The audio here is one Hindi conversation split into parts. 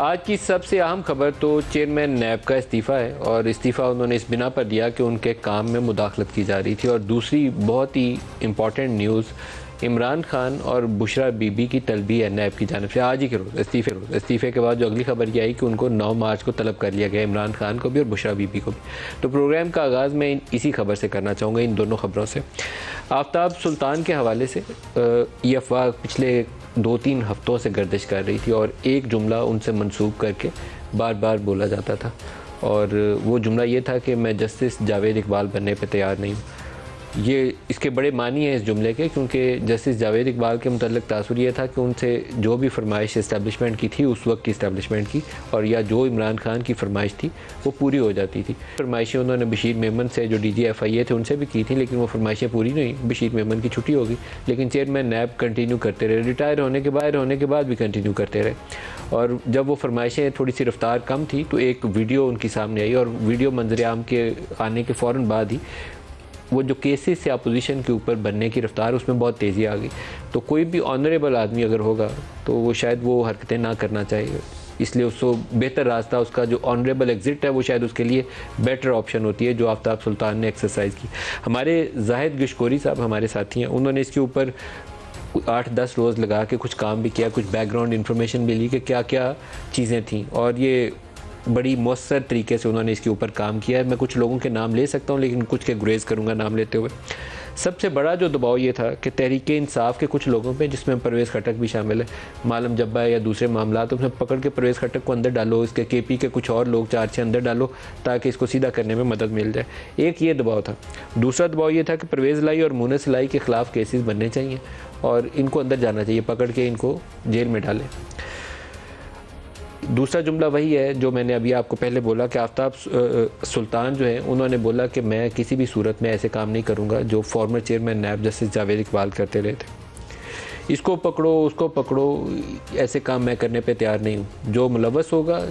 आज की सबसे अहम खबर तो चेयरमैन नैब का इस्तीफ़ा है और इस्तीफ़ा उन्होंने इस बिना पर दिया कि उनके काम में मुदाखलत की जा रही थी। और दूसरी बहुत ही इम्पॉर्टेंट न्यूज़, इमरान खान और बुशरा बीबी की तलबी है नैब की जानिब से आज ही के रोज़ इस्तीफ़े के बाद जो अगली खबर ये आई कि उनको 9 मार्च को तलब कर लिया गया, इमरान खान को भी और बुशरा बीबी को भी। तो प्रोग्राम का आगाज़ मैं इसी खबर से करना चाहूँगा, इन दोनों खबरों से। आफ्ताब सुल्तान के हवाले से ये अफवाह पिछले 2-3 हफ़्तों से गर्दिश कर रही थी और एक जुमला उनसे मंसूब करके बार बार बोला जाता था, और वो जुमला ये था कि मैं जस्टिस जावेद इकबाल बनने पे तैयार नहीं हूँ। ये इसके बड़े मानी हैं इस जुमले के, क्योंकि जस्टिस जावेद इकबाल के मुतल्लिक़ तासुर ये था कि उनसे जो भी फरमाइश इस्टेब्लिशमेंट की थी, उस वक्त की इस्टेब्लिशमेंट की, और या जो इमरान खान की फरमाइश थी वो पूरी हो जाती थी। फरमाइशें उन्होंने बशीर मेमन से, जो DGFIA थे, उनसे भी की थी, लेकिन वो फरमाइशें पूरी नहीं। बशीर मेमन की छुट्टी हो गई, लेकिन चेयरमैन नैब कंटिन्यू करते रहे, रिटायर होने के बाद भी कंटिन्यू करते रहे। और जब वो फरमाइशें थोड़ी सी रफ्तार कम थी तो एक वीडियो उनकी सामने आई, और वीडियो मंजर-ए-आम के आने के फ़ौरन बाद ही वो जो केसेस से अपोजिशन के ऊपर बनने की रफ्तार, उसमें बहुत तेज़ी आ गई। तो कोई भी ऑनरेबल आदमी अगर होगा तो वो शायद वो हरकतें ना करना चाहिए, इसलिए उसको बेहतर रास्ता, उसका जो ऑनरेबल एग्ज़िट है वो शायद उसके लिए बेटर ऑप्शन होती है, जो आफ्ताब सुल्तान ने एक्सरसाइज की। हमारे जाहिद गिशकोरी साहब हमारे साथी हैं, उन्होंने इसके ऊपर 8-10 रोज़ लगा के कुछ काम भी किया, कुछ बैकग्राउंड इन्फॉर्मेशन भी ली कि क्या क्या चीज़ें थी, और ये बड़ी मौसर तरीके से उन्होंने इसके ऊपर काम किया है। मैं कुछ लोगों के नाम ले सकता हूँ, लेकिन कुछ के गुरेज करूँगा नाम लेते हुए। सबसे बड़ा जो दबाव ये था कि तहरीक-ए-इंसाफ के कुछ लोगों पे, जिसमें परवेज़ खटक भी शामिल है, मालम जब्बा या दूसरे मामला, तो उसमें पकड़ के परवेज़ खटक को अंदर डालो, इसके KP के कुछ और लोग 4-6 अंदर डालो ताकि इसको सीधा करने में मदद मिल जाए। एक ये दबाव था। दूसरा दबाव ये था कि परवेज़ लाई और मुनस लाई के ख़िलाफ़ केसेस बनने चाहिए और इनको अंदर जाना चाहिए, पकड़ के इनको जेल में डालें। दूसरा जुमला वही है जो मैंने अभी आपको पहले बोला कि आफ्ताब सुल्तान जो है, उन्होंने बोला कि मैं किसी भी सूरत में ऐसे काम नहीं करूंगा जो former chairman NAB justice Javed Iqbal करते रहे थे। इसको पकड़ो, उसको पकड़ो, ऐसे काम मैं करने पे तैयार नहीं हूँ। जो मुलव्वस होगा,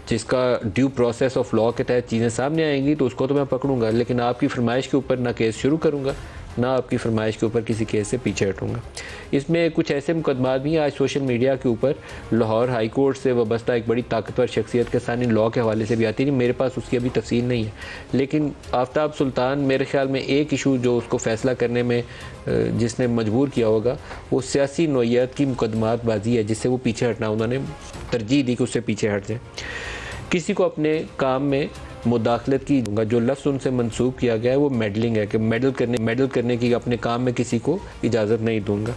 जिसका ड्यू प्रोसेस ऑफ लॉ के तहत चीज़ें सामने आएंगी, तो उसको तो मैं पकड़ूंगा, लेकिन आपकी फरमाइश के ऊपर ना केस शुरू करूँगा, ना आपकी फरमाइश के ऊपर किसी केस से पीछे हटूँगा। इसमें कुछ ऐसे मुकदमात भी आज सोशल मीडिया के ऊपर लाहौर हाई कोर्ट से वाबस्ता एक बड़ी ताकतवर शख्सियत के साथ लॉ के हवाले से भी आती है। मेरे पास उसकी अभी तफसील नहीं है, लेकिन आफ्ताब सुल्तान, मेरे ख्याल में एक इशू जो उसको फ़ैसला करने में जिसने मजबूर किया होगा, वो सियासी नौइयत की मुकदमात बाजी है, जिससे वो पीछे हटना उन्होंने तरजीह दी कि उससे पीछे हट जाए। किसी को अपने काम में मुदाखलत की, जो लफ्ज़ उनसे मंसूब किया गया है वो मेडलिंग है, कि मेडल करने की अपने काम में किसी को इजाज़त नहीं दूंगा।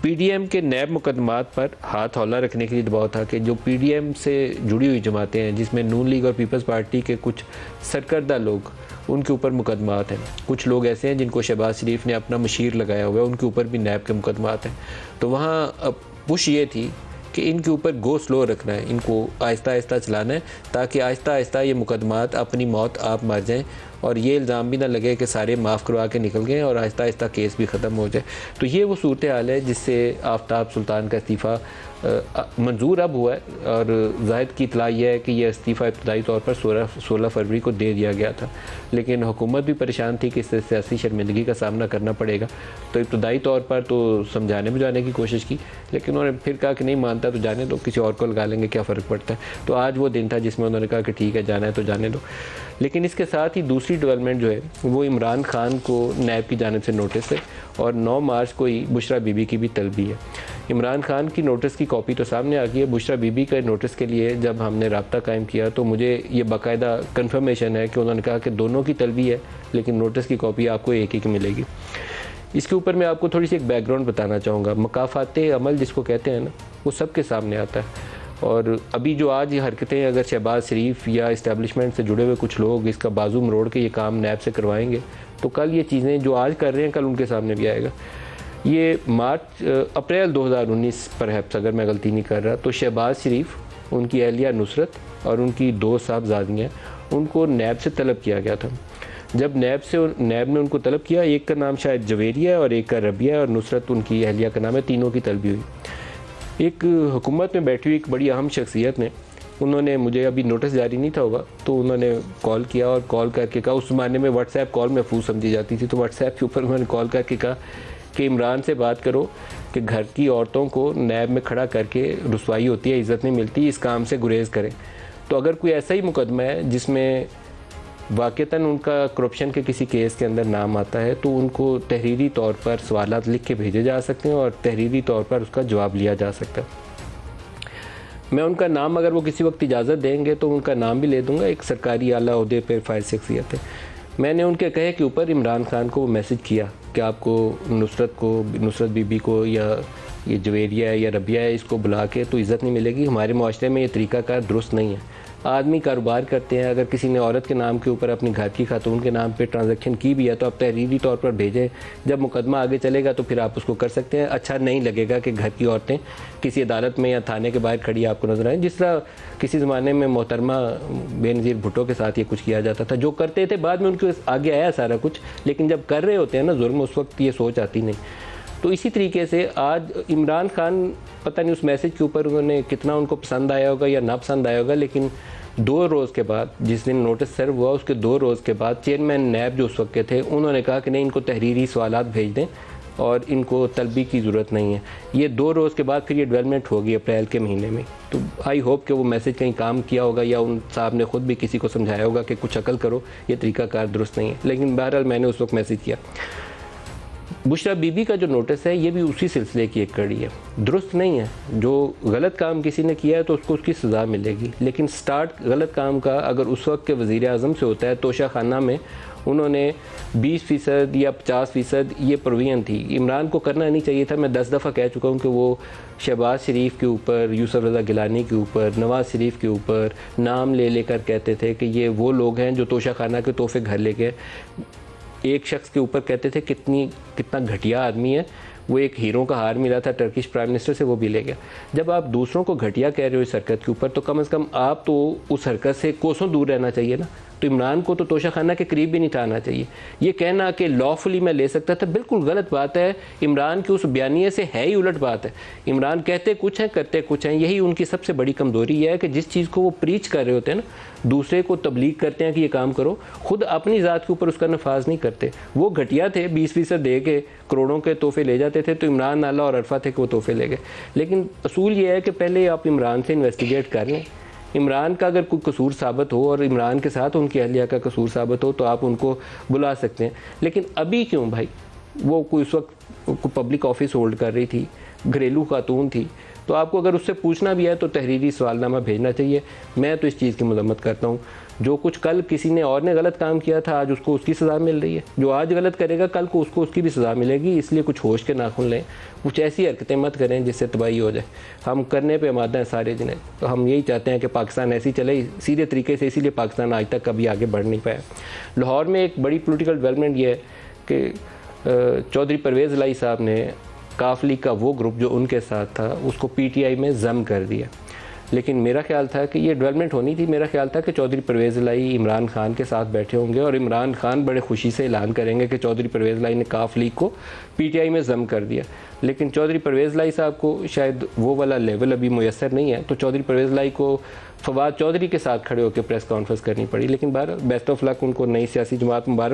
PDM के नैब मुकदमात पर हाथ हौला रखने के लिए दबाव था कि जो PDM से जुड़ी हुई जमातें हैं, जिसमें नून लीग और पीपल्स पार्टी के कुछ सरकर्दा लोग, उनके ऊपर मुकदमात हैं। कुछ लोग ऐसे हैं जिनको शहबाज शरीफ ने अपना मशीर लगाया हुआ है, उनके ऊपर भी नैब के मुकदमात हैं। तो वहाँ पुश ये थी कि इनके ऊपर गो स्लो रखना है, इनको आहिस्ता आहिस्ता चलाना है, ताकि आहिस्ता आहिस्ता ये मुकदमात अपनी मौत आप मर जाएं और ये इल्ज़ाम भी ना लगे कि सारे माफ़ करवा के निकल गए और आहिस्ता आहिस्ता केस भी ख़त्म हो जाए। तो ये वो सूरत हाल है जिससे आफ्ताब सुल्तान का इस्तीफ़ा मंजूर अब हुआ है, और जाहिद की इतला यह है कि यह इस्तीफ़ा इब्तदाई तौर पर 16 फरवरी को दे दिया गया था, लेकिन हुकूमत भी परेशान थी कि इससे सियासी शर्मिंदगी का सामना करना पड़ेगा। तो इब्तदाई तौर पर तो समझाने बुझाने की कोशिश की, लेकिन उन्होंने फिर कहा कि नहीं मानता तो जाने दो, किसी और को लगा लेंगे, क्या फ़र्क पड़ता है। तो आज वो दिन था जिसमें उन्होंने कहा कि ठीक है, जाना है तो जाने दो। लेकिन इसके साथ ही दूसरी डेवलपमेंट जो है वो इमरान खान को नैब की जानिब से नोटिस है, और 9 मार्च को ही बुशरा बीबी की भी तलबी है। इमरान खान की नोटिस की कॉपी तो सामने आ गई है। बुशरा बीबी के नोटिस के लिए जब हमने रब्ता कायम किया तो मुझे ये बाकायदा कन्फर्मेशन है कि उन्होंने कहा कि दोनों की तलबी है, लेकिन नोटिस की कॉपी आपको एक ही की मिलेगी। इसके ऊपर मैं आपको थोड़ी सी एक बैकग्राउंड बताना चाहूँगा। मकाफ़ाते अमल जिसको कहते हैं ना, वो सबके सामने आता है, और अभी जो आज ये हरकतें अगर शहबाज शरीफ या इस्टेब्लिशमेंट से जुड़े हुए कुछ लोग इसका बाजू मरोड़ के ये काम नैब से करवाएंगे, तो कल ये चीज़ें जो आज कर रहे हैं कल उनके सामने भी आएगा। ये अप्रैल 2019 पर है, अगर मैं गलती नहीं कर रहा, तो शहबाज शरीफ, उनकी अहलिया नुसरत और उनकी 2 साहबजादियाँ, उनको नैब से तलब किया गया था। जब नैब ने उनको तलब किया, एक का नाम शायद जवेरिया है और एक का रबिया है और नुसरत उनकी अहलिया का नाम है, तीनों की तलबी हुई। एक हुकूमत में बैठी हुई एक बड़ी अहम शख्सियत ने, उन्होंने, मुझे अभी नोटिस जारी नहीं था होगा, तो उन्होंने कॉल किया और कॉल करके कहा, उस ज़माने में व्हाट्सएप कॉल महफूज समझी जाती थी, तो व्हाट्सएप के ऊपर उन्होंने कॉल करके कहा कि इमरान से बात करो कि घर की औरतों को नैब में खड़ा करके रुसवाई होती है, इज़्ज़त नहीं मिलती, इस काम से गुरेज करें। तो अगर कोई ऐसा ही मुकदमा है जिसमें वाक़तन उनका करप्शन के किसी केस के अंदर नाम आता है, तो उनको तहरीरी तौर पर सवालात लिख के भेजे जा सकते हैं और तहरीरी तौर पर उसका जवाब लिया जा सकता है। मैं उनका नाम, अगर वो किसी वक्त इजाज़त देंगे तो उनका नाम भी ले दूंगा, एक सरकारी आला ओहदे पर फाइल शख्सियत है। मैंने उनके कहे के ऊपर इमरान खान को मैसेज किया कि आपको नुसरत बीबी को या ये जवेरिया है या रबिया है, इसको बुला के तो इज़्ज़त नहीं मिलेगी। हमारे माशरे में ये तरीक़ाकार दुरुस्त नहीं है। आदमी कारोबार करते हैं, अगर किसी ने औरत के नाम के ऊपर अपनी घर की खातून के नाम पे ट्रांजैक्शन की भी है तो आप तहरीरी तौर पर भेजें। जब मुकदमा आगे चलेगा तो फिर आप उसको कर सकते हैं। अच्छा नहीं लगेगा कि घर की औरतें किसी अदालत में या थाने के बाहर खड़ी आपको नजर आए, जिस तरह किसी ज़माने में मोहतरमा बेनज़ीर भुट्टो के साथ ये कुछ किया जाता था। जो करते थे बाद में उनके आगे आया सारा कुछ, लेकिन जब कर रहे होते हैं ना जुर्म, उस वक्त ये सोच आती नहीं। तो इसी तरीके से आज इमरान खान, पता नहीं उस मैसेज के ऊपर उन्होंने कितना उनको पसंद आया होगा या ना पसंद आया होगा, लेकिन 2 रोज़ के बाद, जिस दिन नोटिस सर्व हुआ उसके 2 रोज़ के बाद चेयरमैन नैब जो उस वक्त के थे उन्होंने कहा कि नहीं, इनको तहरीरी सवालात भेज दें और इनको तलबी की ज़रूरत नहीं है। ये 2 रोज़ के बाद फिर ये डेवलपमेंट होगी अप्रैल के महीने में। तो आई होप कि वो मैसेज कहीं काम किया होगा या उन साहब ने ख़ुद भी किसी को समझाया होगा कि कुछ अकल करो, ये तरीक़ाकार दुरुस्त नहीं है। लेकिन बहरहाल मैंने उस वक्त मैसेज किया। बुशरा बीबी का जो नोटिस है ये भी उसी सिलसिले की एक कड़ी है। दुरुस्त नहीं है, जो गलत काम किसी ने किया है तो उसको उसकी सज़ा मिलेगी, लेकिन स्टार्ट गलत काम का अगर उस वक्त के वज़ीर आज़म से होता है, तोशा खाना में उन्होंने 20% या 50% ये प्रोविजन थी, इमरान को करना नहीं चाहिए था। मैं 10 दफ़ा कह चुका हूँ कि वो शहबाज शरीफ के ऊपर, यूसुफ रज़ा गिलानी के ऊपर, नवाज़ शरीफ के ऊपर नाम ले लेकर कहते थे कि ये वो लोग हैं जो तोशा खाना के तोहफे घर ले गए। एक शख्स के ऊपर कहते थे कितना घटिया आदमी है, वो एक हीरो का हार मिला था टर्किश प्राइम मिनिस्टर से, वो भी ले गया। जब आप दूसरों को घटिया कह रहे हो इस हरकत के ऊपर, तो कम से कम आप तो उस हरकत से कोसों दूर रहना चाहिए ना। तो इमरान को तो तोशा खाना के करीब भी नहीं आना चाहिए। ये कहना कि लॉफुली मैं ले सकता था, बिल्कुल गलत बात है। इमरान की उस बयानिए से है ही उलट बात है। इमरान कहते कुछ हैं, करते कुछ हैं। यही उनकी सबसे बड़ी कमज़ोरी है कि जिस चीज़ को वो प्रीच कर रहे होते हैं ना, दूसरे को तबलीग करते हैं कि ये काम करो, खुद अपनी ज़ात के ऊपर उसका नफाज नहीं करते। वो घटिया थे, 20% दे के करोड़ों के तोहफे ले जाते थे, तो इमरान, नाला और अरफा थे कि वो तोहफे ले गए। लेकिन असूल ये है कि पहले आप इमरान से इन्वेस्टिगेट कर लें। इमरान का अगर कोई कसूर साबित हो और इमरान के साथ उनकी अहलिया का कसूर साबित हो तो आप उनको बुला सकते हैं। लेकिन अभी क्यों भाई, वो कोई उस वक्त पब्लिक ऑफिस होल्ड कर रही थी, घरेलू खातून थी, तो आपको अगर उससे पूछना भी है तो तहरीरी सवालनामा भेजना चाहिए। मैं तो इस चीज़ की मजम्मत करता हूँ। जो कुछ कल किसी ने और ने गलत काम किया था, आज उसको उसकी सज़ा मिल रही है। जो आज गलत करेगा कल को उसको उसकी भी सज़ा मिलेगी। इसलिए कुछ होश के नाखून लें, कुछ ऐसी हरकतें मत करें जिससे तबाही हो जाए। हम करने पे आमादा हैं सारे जने, तो हम यही चाहते हैं कि पाकिस्तान ऐसी चले सीधे तरीके से। इसीलिए पाकिस्तान आज तक कभी आगे बढ़ नहीं पाया। लाहौर में एक बड़ी पोलिटिकल डेवलपमेंट ये है कि चौधरी परवेज़ इलाही साहब ने काफ लीग का वो ग्रुप जो उनके साथ था उसको PTI में ज़म कर दिया। लेकिन मेरा ख्याल था कि ये डेवलपमेंट होनी थी। मेरा ख्याल था कि चौधरी परवेज़ इलाही इमरान खान के साथ बैठे होंगे और इमरान खान बड़े खुशी से ऐलान करेंगे कि चौधरी परवेज़ इलाही ने काफ लीग को PTI में ज़म कर दिया। लेकिन चौधरी परवेज़ इलाही साहब को शायद वो वाला लेवल अभी मुयसर नहीं है, तो चौधरी परवेज़ इलाही को फवाद चौधरी के साथ खड़े होकर प्रेस कॉन्फ्रेंस करनी पड़ी। लेकिन बेस्ट ऑफ लक, उनको नई सियासी जमात मुबारक।